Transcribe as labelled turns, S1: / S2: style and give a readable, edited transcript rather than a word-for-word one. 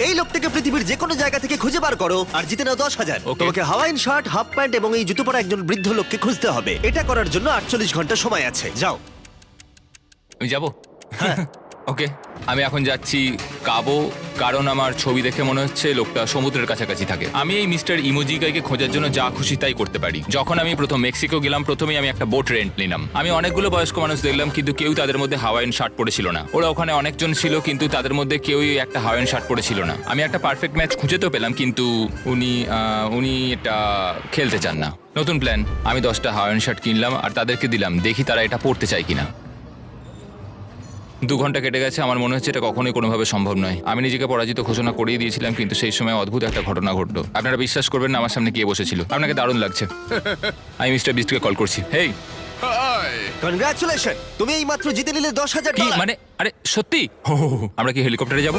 S1: এই লোকটাকে পৃথিবীর যে কোনো জায়গা থেকে খুঁজে বার করো আর জিতে নাও 10,000।
S2: Okay.
S1: তোমাকে হাওয়াইন শার্ট, হাফ প্যান্ট এবং এই জুতো পরা একজন বৃদ্ধ লোককে খুঁজতে হবে। এটা করার জন্য 48 ঘন্টা সময় আছে। যাও।
S2: আমি যাব ওকে আমি এখন যাচ্ছি কাবো, কারণ আমার ছবি দেখে মনে হচ্ছে লোকটা সমুদ্রের কাছাকাছি থাকে। আমি এই মিস্টার ইমোজি গাইকে খোঁজার জন্য যা খুশি তাই করতে পারি। যখন আমি প্রথম মেক্সিকো গেলাম, প্রথমেই আমি একটা বোট রেন্ট নিলাম। আমি অনেকগুলো বয়স্ক মানুষ দেখলাম, কিন্তু কেউ তাদের মধ্যে হাওয়াইন শার্ট পরেছিল না। ওরা ওখানে অনেকজন ছিল, কিন্তু তাদের মধ্যে কেউই একটা হাওয়াইন শার্ট পরেছিল না। আমি একটা পারফেক্ট ম্যাচ খুঁজে তো পেলাম, কিন্তু উনি এটা খেলতে চান না। নতুন প্ল্যান, আমি 10টা হাওয়াইন শার্ট কিনলাম আর তাদেরকে দিলাম, দেখি তারা এটা পরতে চায় কিনা। 2 ঘন্টা কেটে গেছে, আমার মনে হচ্ছে এটা কখনোই কোনোভাবে সম্ভব নয়। আমি নিজেকে পরাজিত ঘোষণা করিয়ে দিয়েছিলাম, কিন্তু সেই সময় অদ্ভুত একটা ঘটনা ঘটলো। আপনারা বিশ্বাস করবেন না, আমার সামনে কে বসেছিল। আপনাকে দারুণ লাগছে। আমি মিস্টার বিস্টকে কল করছি। হেই,
S1: কনগ্রাচুলেশন, তুমি এই মাত্র জিতে নিলে 10,000
S2: কি
S1: ডলার।
S2: মানে? আরে সত্যি? আমরা কি হেলিকপ্টারে যাবো?